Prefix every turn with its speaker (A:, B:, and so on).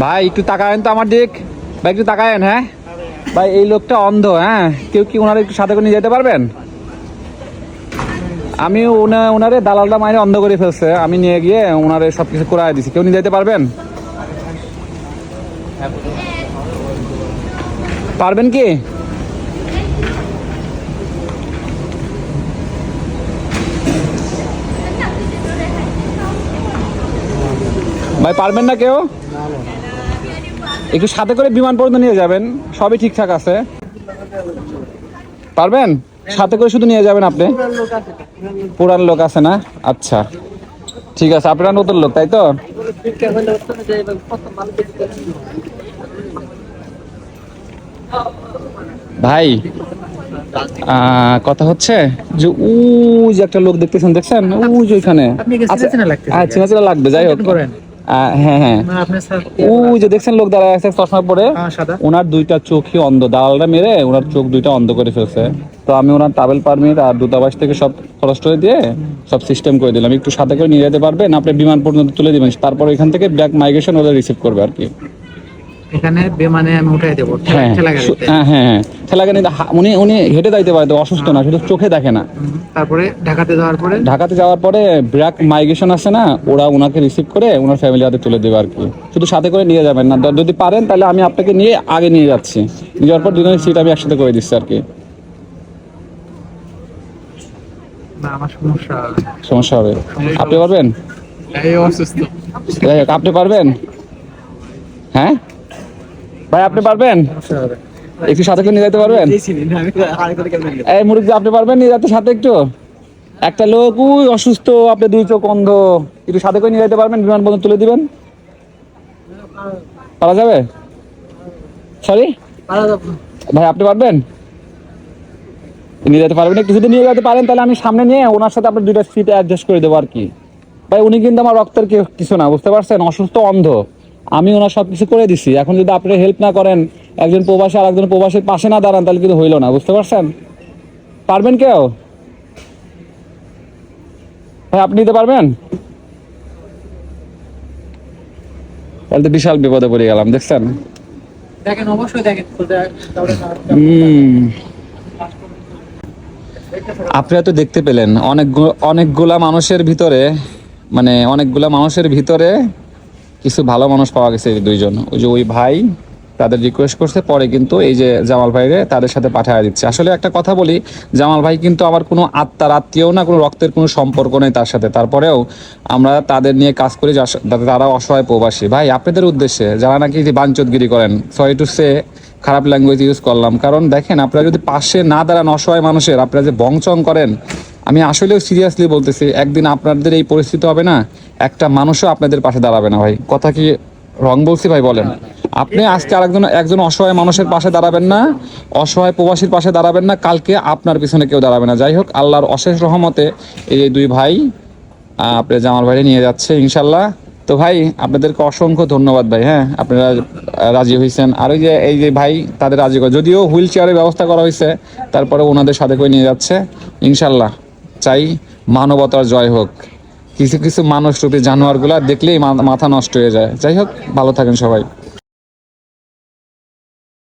A: ভাই একটু তাকায়েন তো আমার দিক, ভাই একটু তাকায়েন। হ্যাঁ ভাই, এই লোকটা অন্ধ, হ্যাঁ কেউ কি ওনারা একটু সাথে করে নিয়ে যেতে পারবেন? আমি ওনারে দালালটা মাইরে অন্ধ করে ফেলছে, আমি নিয়ে গিয়ে ওনারে সবকিছু করাই দিছি, কেউ নিয়ে যেতে পারবেন? পারবেন কি? ভাই পারবেন না কেউ? একটু সাথে করে বিমান পর্যন্ত নিয়ে যাবেন, সবই ঠিকঠাক আছে। পারবেন? সাথে করে শুধু নিয়ে যাবেন আপনি? পুরান লোক আছে না? আচ্ছা ঠিক আছে, আপনারা নতুন লোক তাই তো? ভাই কথা হচ্ছে যে যে একটা লোক দেখতেছেন, দেখছেন যে ওইখানে চেনা চেনা লাগবে, যাই হোক। হ্যাঁ হ্যাঁ, যে দেখছেন লোক দাঁড়ায় আছে চশমা পরে, ওনার দুইটা চোখই অন্ধ, দালালরা মেরে ওনার চোখ দুইটা অন্ধ করে ফেলছে। তো আমি ওনার ট্রাভেল পারমিট আর দূতাবাস থেকে সব খরচ করে দিয়ে সব সিস্টেম করে দিলাম। একটু সাথে করে নিয়ে যেতে পারবেন? আপনি বিমান পর্যন্ত তুলে দিবেন, তারপর এখান থেকে ব্যাক মাইগ্রেশন ওদের রিসিভ করবে আর কি।
B: এখানে বিমানে আমি উঠাই দেবো।
A: হ্যাঁ হ্যাঁ, ঠেলা গাড়ি উনি উনি হেঁটে যাইতে পারে, তো অসুস্থ না, শুধু চোখে দেখে না।
B: তারপরে
A: ঢাকাতে যাওয়ার পরে ব্র্যাক মাইগ্রেশন আছে না, ওরা ওনাকে রিসিভ করে ওনার ফ্যামিলি হাতে তুলে দেবে আর কি। শুধু সাথে করে নিয়ে যাবেন না, যদি পারেন তাহলে আমি আপনাকে নিয়ে আগে নিয়ে যাচ্ছি, নিয়ে যাওয়ার পর দুজনের সিট আমি একসাথে করে দিচ্ছি আর কি।
B: আমার
A: সমস্যা হবে? আপনি পারবেন? যাই হোক, আপনি পারবেন? হ্যাঁ ভাই আপনি পারবেন? একটু সাথে করে নিয়ে যেতে পারবেন? এই মুরব্বি আপনি পারবেন নিয়ে যেতে সাথে? একটু একটা লোক অসুস্থ, আপনি দুই চোখ অন্ধ, একটু সাথে করে নিয়ে যেতে পারবেন? বিমান বন্দর তুলে দিবেন, পারা যাবে? সরি ভাই, আপনি পারবেন? নিয়ে যেতে পারবেন? একটু যদি নিয়ে যেতে পারেন তাহলে আমি সামনে নিয়ে ওনার সাথে আপনার দুইটা সিট অ্যাডজাস্ট করে দেবো আর কি। ভাই উনি কিন্তু আমার রক্তের কিছু না, বুঝতে পারছেন? অসুস্থ অন্ধ, আমি ওনার সবকিছু করে দিছি। এখন যদি আপনি হেল্প না করেন, একজন প্রবাসী আর একজন প্রবাসীর পাশে না দাঁড়ান, তাহলে কিন্তু হইলো না, বুঝতে পারছেন? পারবেন কেউ? ভাই আপনি নিতে পারবেন? তাহলে তো বিশাল বিপদে পড়ে গেলাম, দেখছেন? আপনারা তো দেখতে পেলেন অনেকগুলা মানুষের ভিতরে, মানে অনেকগুলা মানুষের ভিতরে কিছু ভালো মানুষ পাওয়া গেছে। দুইজন, ওই যে ওই ভাই তাদের রিকোয়েস্ট করছে, পরে কিন্তু এই যে জামাল ভাইরে তাদের সাথে পাঠিয়ে দিচ্ছে। আসলে একটা কথা বলি, জামাল ভাই কিন্তু আমার কোনো আত্মার আত্মীয় না, কোনো রক্তের কোনো সম্পর্ক নেই তার সাথে, তারপরেও আমরা তাদের নিয়ে কাজ করি যাতে তারা অসহায় প্রবাসী। ভাই আপনাদের উদ্দেশ্যে যারা নাকি বাঞ্চতগিরি করেন, সরি টু সে, খারাপ ল্যাঙ্গুয়েজ ইউজ করলাম, কারণ দেখেন আপনারা যদি পাশে না দাঁড়ান অসহায় মানুষের, আপনারা যে বংচং করেন, আমি আসলেও সিরিয়াসলি বলতেছি, একদিন আপনাদের এই পরিস্থিতি হবে না, একটা মানুষও আপনাদের পাশে দাঁড়াবে না। ভাই কথা কি রং বলছি ভাই? বলেন। আপনি আজকে একজন অসহায় মানুষের পাশে দাঁড়াবেন না, অসহায় প্রবাসীর পাশে দাঁড়াবেন না, কালকে আপনার পিছনে কেউ দাঁড়াবে না। যাই হোক, আল্লাহর অশেষ রহমতে এই দুই ভাই আপনার জামাল ভাইরে নিয়ে যাচ্ছে ইনশাল্লাহ। তো ভাই আপনাদেরকে অসংখ্য ধন্যবাদ ভাই। হ্যাঁ আপনারা রাজি হয়েছেন, আর ওই যে এই যে ভাই তাদের রাজি করে, যদিও হুইল চেয়ারের ব্যবস্থা করা হয়েছে, তারপরে ওনাদের সাথে করে নিয়ে যাচ্ছে ইনশাল্লাহ। চাই মানবতার জয় হোক। কিছু কিছু মানুষ রূপী জানোয়ারগুলা দেখলেই মাথা নষ্ট হয়ে যায়। যাই হোক, ভালো থাকেন সবাই।